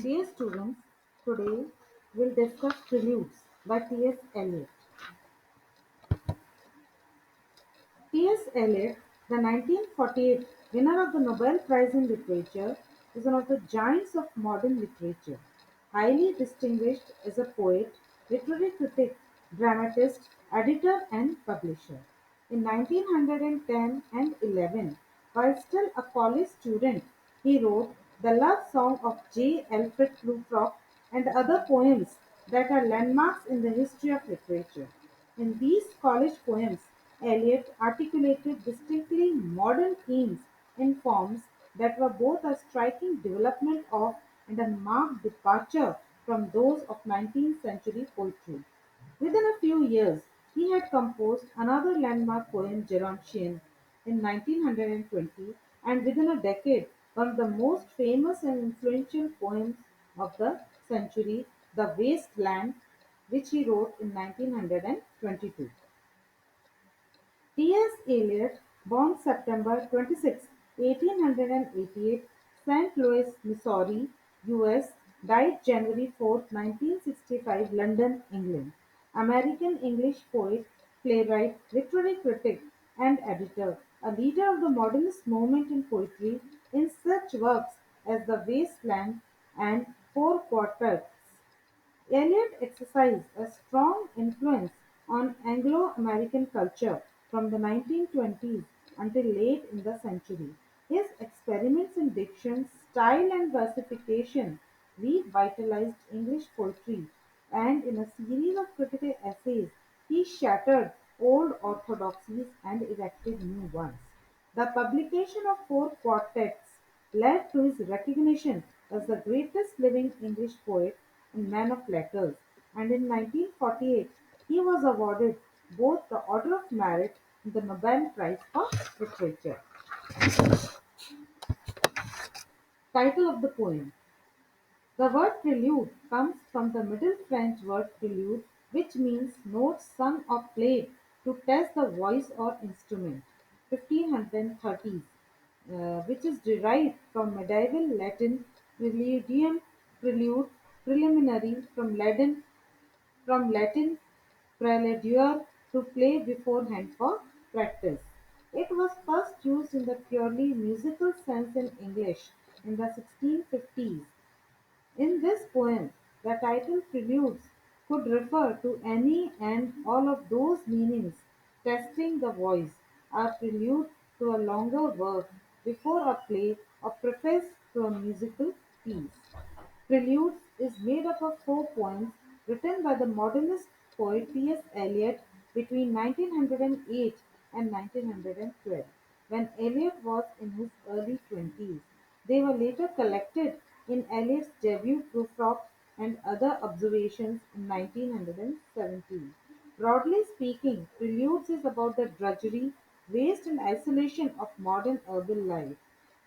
Dear students, today we'll discuss Preludes by T.S. Eliot. T.S. Eliot, the 1948 winner of the Nobel Prize in Literature, is one of the giants of modern literature. Highly distinguished as a poet, literary critic, dramatist, editor, and publisher. In 1910 and 11, while still a college student, he wrote "The Love Song of J. Alfred Prufrock" and other poems that are landmarks in the history of literature. In these college poems, Eliot articulated distinctly modern themes in forms that were both a striking development of and a marked departure from those of 19th century poetry. Within a few years, he had composed another landmark poem, Gerontian, in 1920, and within a decade, one of the most famous and influential poems of the century, The Waste Land, which he wrote in 1922. T. S. Eliot, born September 26, 1888, Saint Louis, Missouri, US, died January 4, 1965, London, England. American English poet, playwright, literary critic, and editor, a leader of the modernist movement in poetry in such works as The Waste Land and Four Quartets. Eliot exercised a strong influence on Anglo-American culture from the 1920s until late in the century. His experiments in diction, style and versification revitalized English poetry, and in a series of critical essays he shattered old orthodoxies and erected new ones. The publication of four quartets led to his recognition as the greatest living English poet and man of letters, and in 1948 he was awarded both the Order of Merit and the Nobel Prize for Literature. Title of the poem. The word prelude comes from the Middle French word "prelude", which means notes sung or played to test the voice or instrument (1530s), which is derived from medieval Latin "preludium", prelude, preliminary, from Latin "preludere", to play beforehand for practice. It was first used in the purely musical sense in English in the 1650s. In this poem, the title "Preludes" could refer to any and all of those meanings: testing the voice, a prelude to a longer work, before a play, or preface to a musical piece. "Preludes" is made up of four poems written by the modernist poet T. S. Eliot between 1908 and 1912, when Eliot was in his early 20s. They were later collected in Eliot's debut "Prufrock and Other Observations" in 1917. Broadly speaking, "Preludes" is about the drudgery, waste and isolation of modern urban life.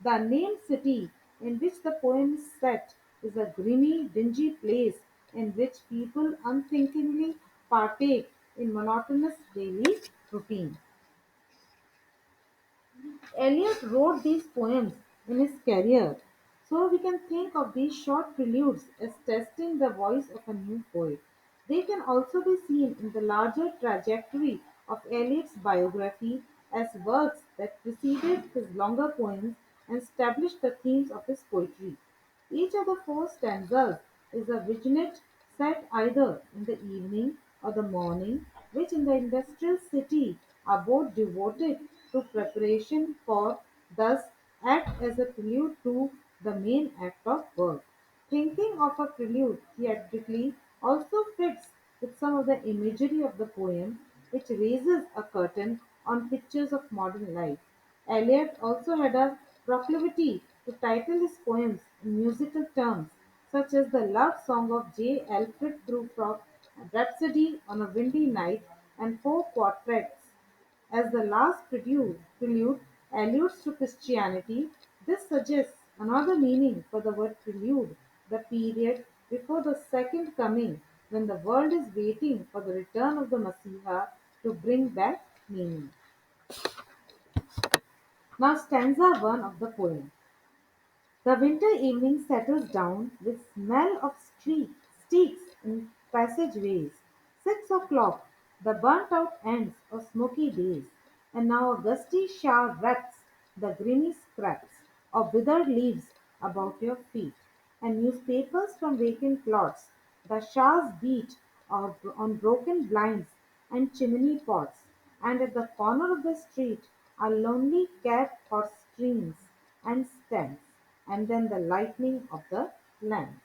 The unnamed city in which the poem is set is a grimy, dingy place in which people unthinkingly partake in monotonous daily routine. Eliot wrote these poems in his career, so we can think of these short preludes as testing the voice of a new poet. They can also be seen in the larger trajectory of Eliot's biography as works that preceded his longer poems and established the themes of his poetry. Each of the four stanzas is a vignette set either in the evening or the morning, which in the industrial city are both devoted to preparation for, thus act as a prelude to, the main act of work. Thinking of a prelude theatrically also fits with some of the imagery of the poem, which raises a curtain on pictures of modern life. Eliot also had a proclivity to title his poems in musical terms, such as "The Love Song of J. Alfred Prufrock", "Rhapsody on a Windy Night", and "Four Quartets". As the last prelude alludes to Christianity, this suggests another meaning for the word prelude: the period before the second coming, when the world is waiting for the return of the Messiah to bring back meaning. Now, stanza 1 of the poem. The winter evening settles down with smell of sticks in passageways. 6 o'clock, the burnt out ends of smoky days, and now a gusty shower wraps the grimy scraps of withered leaves about your feet, and newspapers from vacant plots. The showers beat on broken blinds and chimney pots, and at the corner of the street a lonely cab horse screams and stands, and then the lightning of the lamps.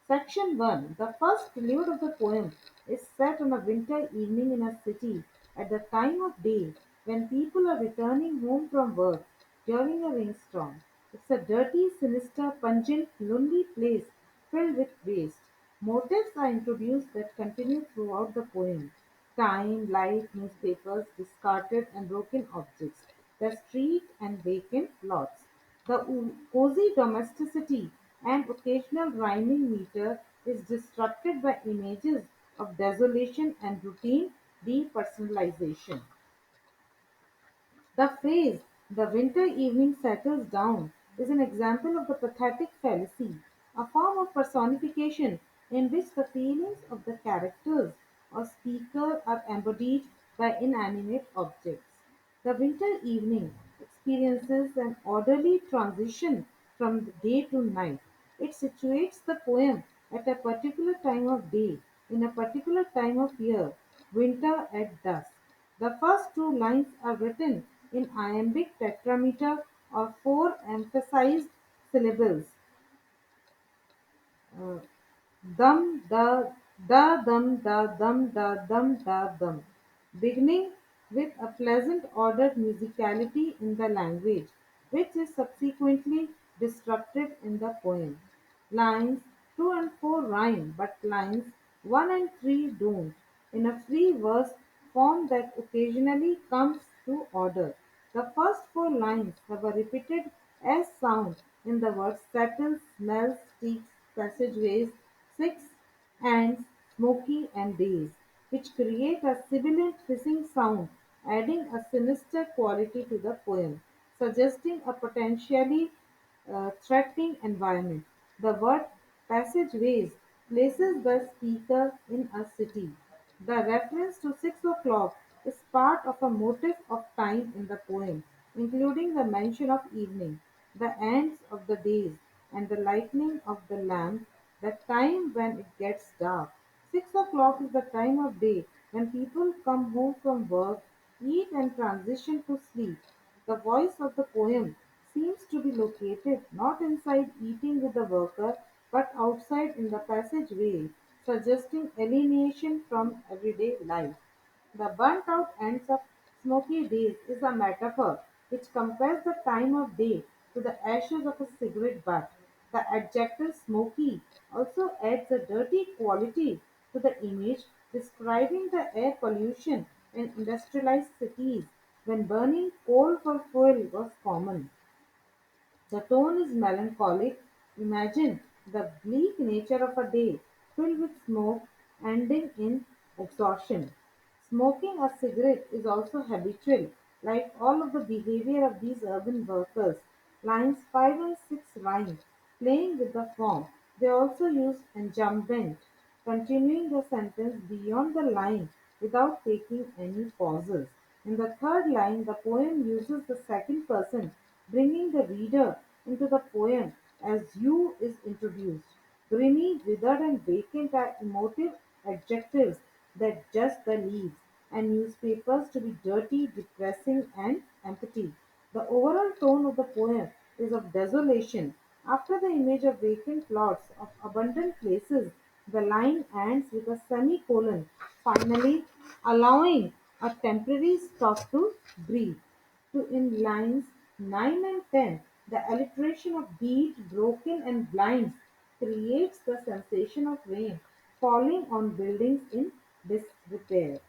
Section 1. The first prelude of the poem is set on a winter evening in a city at the time of day when people are returning home from work during a rainstorm. It's a dirty, sinister, pungent, lonely place filled with waste. Motifs are introduced that continue throughout the poem: time, light, newspapers, discarded and broken objects, the street and vacant lots. The cozy domesticity and occasional rhyming meter is disrupted by images of desolation and routine depersonalization. The phrase "the winter evening settles down" is an example of the pathetic fallacy, a form of personification in which the feelings of the characters or speaker are embodied by inanimate objects. The winter evening experiences an orderly transition from day to night. It situates the poem at a particular time of day, in a particular time of year, winter at dusk. The first two lines are written in iambic tetrameter or four emphasized syllables. uh, Dum da da dum da dum da dum da dum, beginning with a pleasant ordered musicality in the language, which is subsequently disrupted in the poem. Lines 2 and 4 rhyme, but lines 1 and 3 don't, in a free verse form that occasionally comes to order. The first four lines have a repeated S sound in the words settle, smell, sticks, passageways, six, ants, smoky, and days, which create a sibilant hissing sound, adding a sinister quality to the poem, suggesting a potentially threatening environment. The word passageways places the speaker in a city. The reference to 6 o'clock is part of a motif of time in the poem, including the mention of evening, the ends of the days, and the lightning of the lamp, the time when it gets dark. 6 o'clock is the time of day when people come home from work, eat, and transition to sleep. The voice of the poem seems to be located not inside eating with the worker, but outside in the passageway, suggesting alienation from everyday life. The burnt out ends of smoky days is a metaphor which compares the time of day to the ashes of a cigarette butt. The adjective smoky also adds a dirty quality to the image, describing the air pollution in industrialized cities when burning coal for fuel was common. The tone is melancholic. Imagine the bleak nature of a day filled with smoke, ending in exhaustion. Smoking a cigarette is also habitual, like all of the behavior of these urban workers. Lines 5 and 6 rhyme, playing with the form. They also use enjambment, continuing the sentence beyond the line without taking any pauses. In the third line, the poem uses the second person, bringing the reader into the poem as "you" is introduced. Grimy, withered, and vacant are emotive adjectives that judge the leaves, and newspapers to be dirty, depressing, and empty. The overall tone of the poem is of desolation. After the image of vacant lots of abundant places, the line ends with a semicolon, finally allowing a temporary stop to breathe. To in lines 9 and 10, the alliteration of beat, broken, and blinds creates the sensation of rain falling on buildings in disrepair.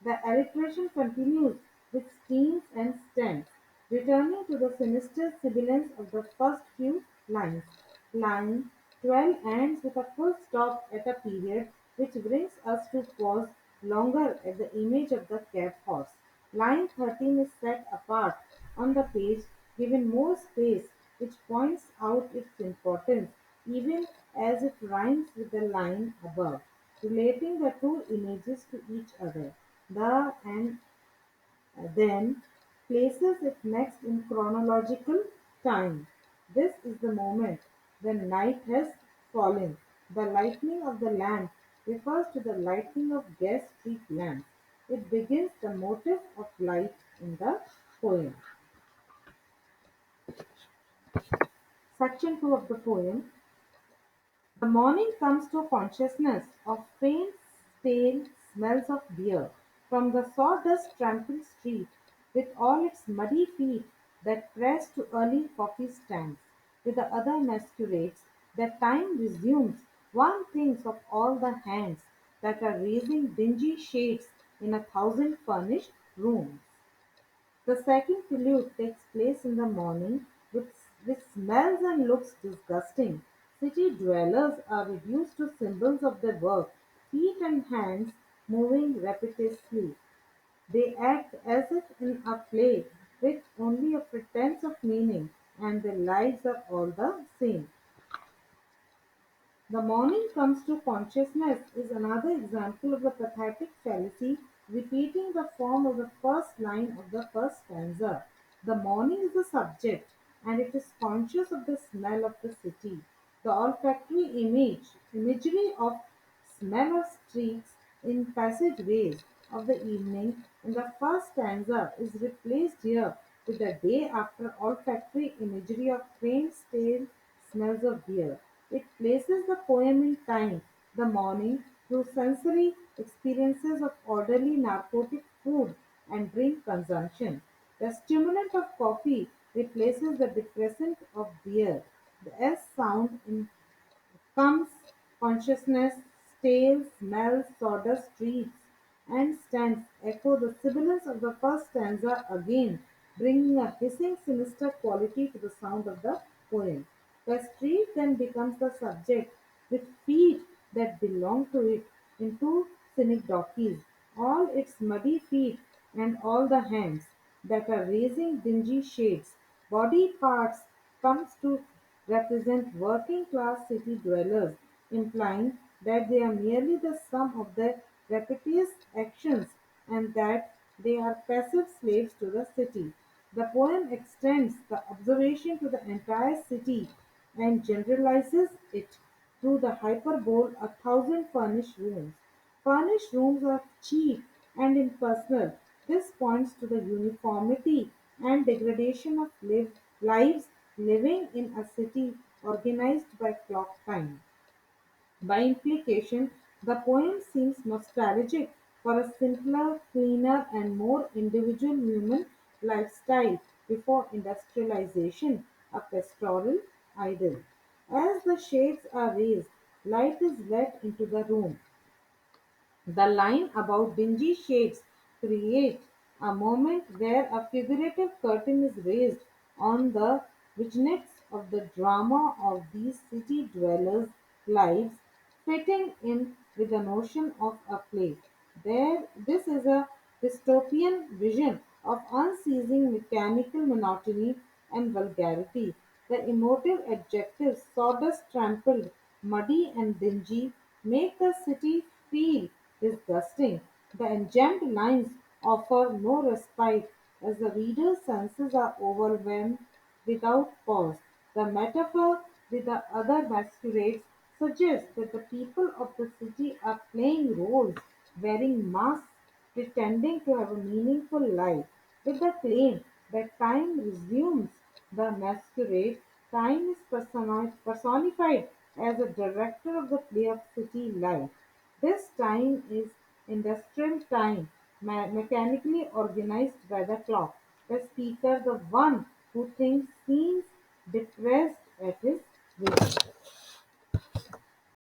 The alliteration continues with steams and stems, returning to the sinister sibilance of the first few lines. Line 12 ends with a full stop at a period which brings us to pause longer at the image of the cab horse. Line 13 is set apart on the page, given more space which points out its importance even as it rhymes with the line above, relating the two images to each other. The and then places it next in chronological time. This is the moment when night has fallen. The lightning of the lamp refers to the lightning of gas street lamps. It begins the motif of light in the poem. Section 2 of the poem. The morning comes to consciousness of faint stale smells of beer from the sawdust-trampled street, with all its muddy feet that press to early coffee stands. With the other masquerades, that time resumes. One thinks of all the hands that are raising dingy shades in 1,000 furnished rooms. The second prelude takes place in the morning, which smells and looks disgusting. City dwellers are reduced to symbols of their work, feet and hands moving repetitiously. They act as if in a play with only a pretense of meaning, and their lives are all the same. The morning comes to consciousness is another example of the pathetic fallacy, repeating the form of the first line of the first stanza. The morning is the subject, and it is conscious of the smell of the city. The olfactory imagery of smell of streets in passageways of the evening in the first stanza is replaced here with the day after olfactory imagery of faint stale smells of beer. It places the poem in time, the morning, through sensory experiences of orderly narcotic food and drink consumption. The stimulant of coffee replaces the depressant of beer. The S sound in comes consciousness, stale, smells, sawdust streets, and stands echo the sibilance of the first stanza again, bringing a hissing, sinister quality to the sound of the poem. The street then becomes the subject, with feet that belong to it in two synecdoches, all its muddy feet and all the hands that are raising dingy shades. Body parts comes to represent working class city dwellers, implying that they are merely the sum of their repetitious actions and that they are passive slaves to the city. The poem extends the observation to the entire city and generalizes it through the hyperbole 1,000 furnished rooms. Furnished rooms are cheap and impersonal. This points to the uniformity and degradation of lives living in a city organized by clock time. By implication, the poem seems nostalgic for a simpler, cleaner, and more individual human lifestyle before industrialization, a pastoral idyll. As the shades are raised, light is let into the room. The line about dingy shades creates a moment where a figurative curtain is raised on the vignettes of the drama of these city dwellers' lives, fitting in with the notion of a play. This is a dystopian vision of unceasing mechanical monotony and vulgarity. The emotive adjectives sawdust trampled, muddy, and dingy make the city feel disgusting. The engemmed lines offer no respite as the reader's senses are overwhelmed without pause. The metaphor with the other masquerades suggests that the people of the city are playing roles, wearing masks, pretending to have a meaningful life. With the claim that time resumes the masquerade, time is personified as a director of the play of city life. This time is industrial time, mechanically organized by the clock. The speaker, the one who thinks, seems depressed at his wit.